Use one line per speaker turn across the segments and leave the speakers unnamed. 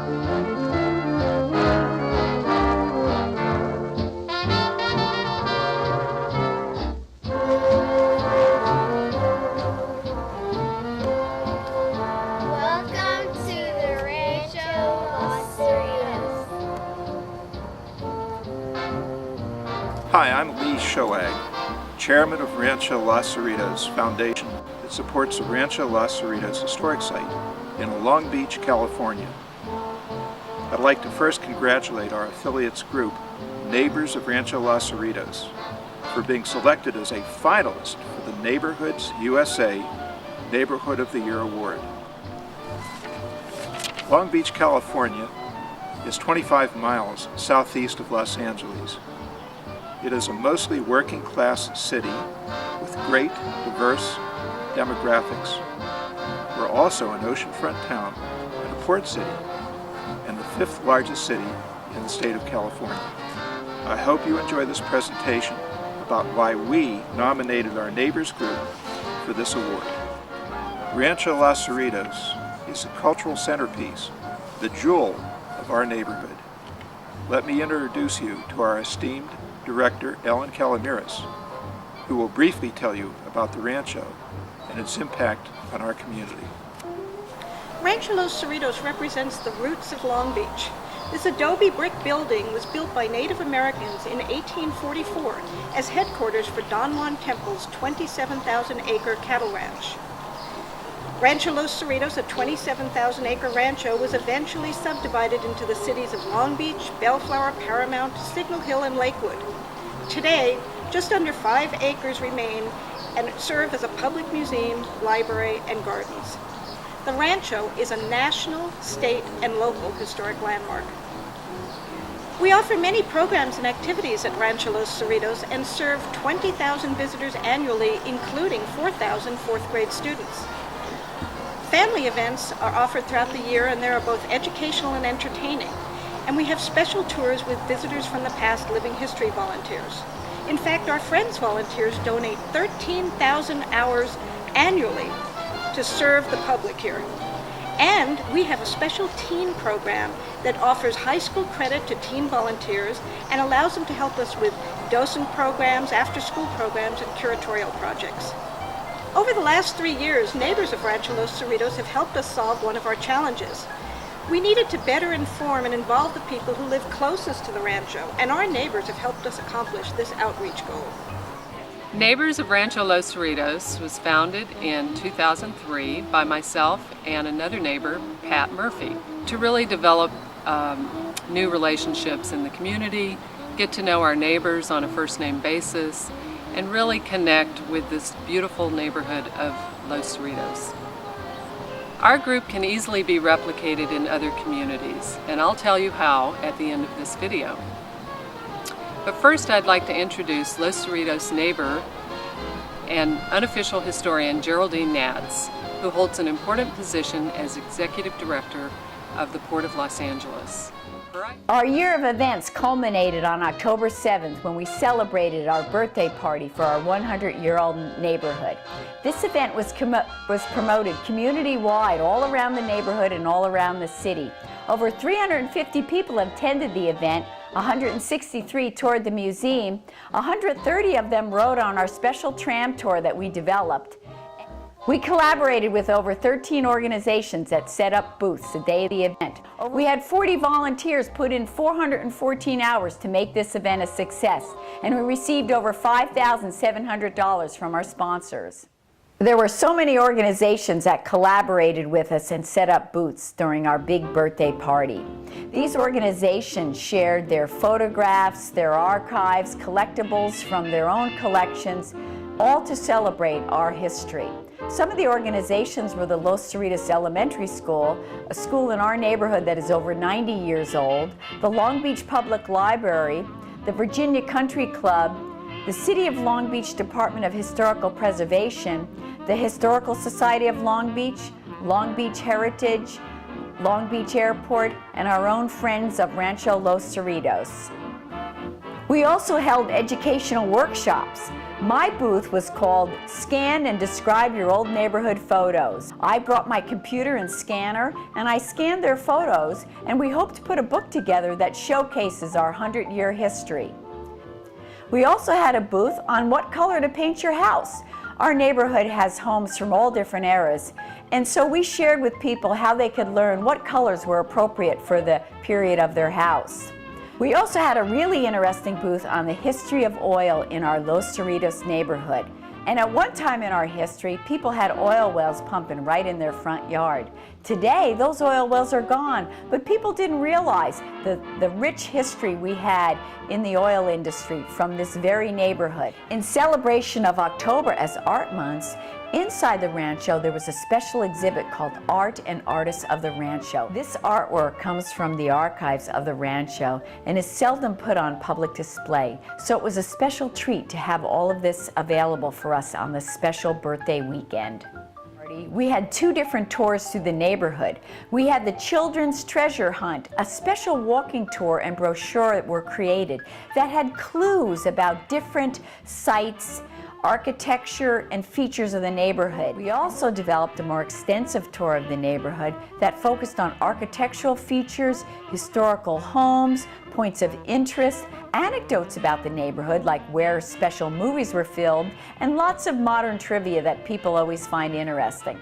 Welcome to the Rancho Los Cerritos.
Hi, I'm Lee Shoag, Chairman of Rancho Los Cerritos Foundation that supports the Rancho Los Cerritos Historic Site in Long Beach, California. I'd like to first congratulate our affiliates group, Neighbors of Rancho Los Cerritos, for being selected as a finalist for the Neighborhoods USA Neighborhood of the Year Award. Long Beach, California is 25 miles southeast of Los Angeles. It is a mostly working-class city with great, diverse demographics. We're also an oceanfront town and a port city, and the fifth largest city in the state of California. I hope you enjoy this presentation about why we nominated our neighbors group for this award. Rancho Los Cerritos is a cultural centerpiece, the jewel of our neighborhood. Let me introduce you to our esteemed Director Ellen Calamiris, who will briefly tell you about the Rancho and its impact on our community.
Rancho Los Cerritos represents the roots of Long Beach. This adobe brick building was built by Native Americans in 1844 as headquarters for Don Juan Temple's 27,000-acre cattle ranch. Rancho Los Cerritos, a 27,000-acre rancho, was eventually subdivided into the cities of Long Beach, Bellflower, Paramount, Signal Hill, and Lakewood. Today, just under 5 acres remain and serve as a public museum, library, and gardens. The Rancho is a national, state, and local historic landmark. We offer many programs and activities at Rancho Los Cerritos and serve 20,000 visitors annually, including 4,000 fourth-grade students. Family events are offered throughout the year, and they are both educational and entertaining. And we have special tours with visitors from the past living history volunteers. In fact, our Friends volunteers donate 13,000 hours annually to serve the public here. And we have a special teen program that offers high school credit to teen volunteers and allows them to help us with docent programs, after-school programs, and curatorial projects. Over the last 3 years, neighbors of Rancho Los Cerritos have helped us solve one of our challenges. We needed to better inform and involve the people who live closest to the Rancho, and our neighbors have helped us accomplish this outreach goal.
Neighbors of Rancho Los Cerritos was founded in 2003 by myself and another neighbor, Pat Murphy, to really develop new relationships in the community, get to know our neighbors on a first-name basis, and really connect with this beautiful neighborhood of Los Cerritos. Our group can easily be replicated in other communities, and I'll tell you how at the end of this video. But first, I'd like to introduce Los Cerritos neighbor and unofficial historian Geraldine Nads, who holds an important position as Executive Director of the Port of Los Angeles.
Our year of events culminated on October 7th when we celebrated our birthday party for our 100-year-old neighborhood. This event was promoted community-wide all around the neighborhood and all around the city. Over 350 people attended the event, 163 toured the museum, 130 of them rode on our special tram tour that we developed. We collaborated with over 13 organizations that set up booths the day of the event. We had 40 volunteers put in 414 hours to make this event a success, and we received over $5,700 from our sponsors. There were so many organizations that collaborated with us and set up booths during our big birthday party. These organizations shared their photographs, their archives, collectibles from their own collections, all to celebrate our history. Some of the organizations were the Los Cerritos Elementary School, a school in our neighborhood that is over 90 years old, the Long Beach Public Library, the Virginia Country Club, the City of Long Beach Department of Historical Preservation, the Historical Society of Long Beach Heritage, Long Beach Airport, and our own friends of Rancho Los Cerritos. We also held educational workshops. My booth was called Scan and Describe Your Old Neighborhood Photos. I brought my computer and scanner and I scanned their photos, and we hope to put a book together that showcases our 100-year history. We also had a booth on what color to paint your house. Our neighborhood has homes from all different eras, and so we shared with people how they could learn what colors were appropriate for the period of their house. We also had a really interesting booth on the history of oil in our Los Cerritos neighborhood. And at one time in our history, people had oil wells pumping right in their front yard. Today, those oil wells are gone, but people didn't realize the rich history we had in the oil industry from this very neighborhood. In celebration of October as Art Month, inside the Rancho, there was a special exhibit called Art and Artists of the Rancho. This artwork comes from the archives of the Rancho and is seldom put on public display, so it was a special treat to have all of this available for us on this special birthday weekend. We had two different tours through the neighborhood. We had the Children's Treasure Hunt, a special walking tour and brochure that were created that had clues about different sites, architecture, and features of the neighborhood. We also developed a more extensive tour of the neighborhood that focused on architectural features, historical homes, points of interest, anecdotes about the neighborhood, like where special movies were filmed, and lots of modern trivia that people always find interesting.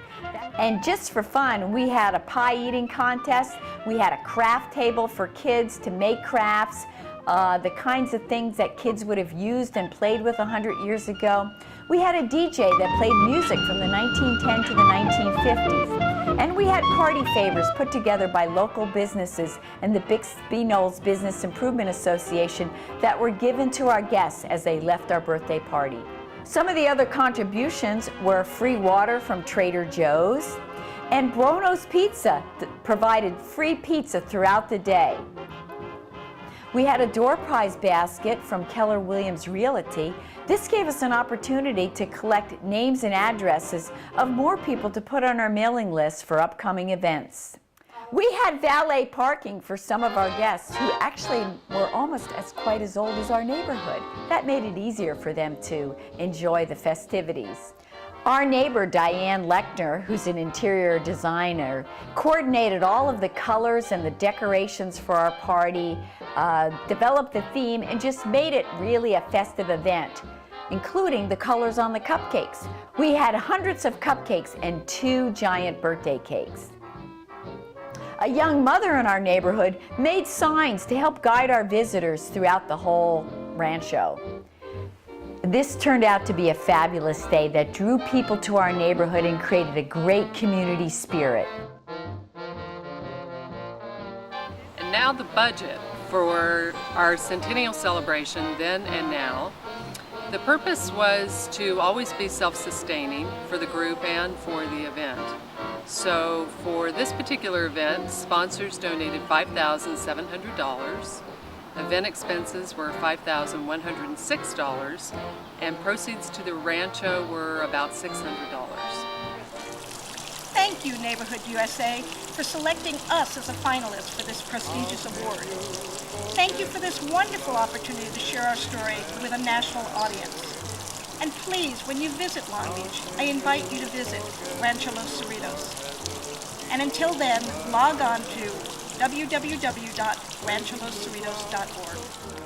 And just for fun, we had a pie eating contest, we had a craft table for kids to make crafts, the kinds of things that kids would have used and played with 100 years ago. We had a DJ that played music from the 1910 to the 1950s. And we had party favors put together by local businesses and the Bixby Knolls Business Improvement Association that were given to our guests as they left our birthday party. Some of the other contributions were free water from Trader Joe's, and Bruno's Pizza provided free pizza throughout the day. We had a door prize basket from Keller Williams Realty. This gave us an opportunity to collect names and addresses of more people to put on our mailing list for upcoming events. We had valet parking for some of our guests who actually were almost quite as old as our neighborhood. That made it easier for them to enjoy the festivities. Our neighbor, Diane Lechner, who's an interior designer, coordinated all of the colors and the decorations for our party, developed the theme, and just made it really a festive event, including the colors on the cupcakes. We had hundreds of cupcakes and 2 giant birthday cakes. A young mother in our neighborhood made signs to help guide our visitors throughout the whole Rancho. This turned out to be a fabulous day that drew people to our neighborhood and created a great community spirit.
And now the budget for our centennial celebration then and now. The purpose was to always be self-sustaining for the group and for the event. So for this particular event, sponsors donated $5,700. Event expenses were $5,106, and proceeds to the Rancho were about $600.
Thank you, Neighborhood USA, for selecting us as a finalist for this prestigious award. Thank you for this wonderful opportunity to share our story with a national audience. And please, when you visit Long Beach, I invite you to visit Rancho Los Cerritos. And until then, log on to www.rancholoscerritos.org.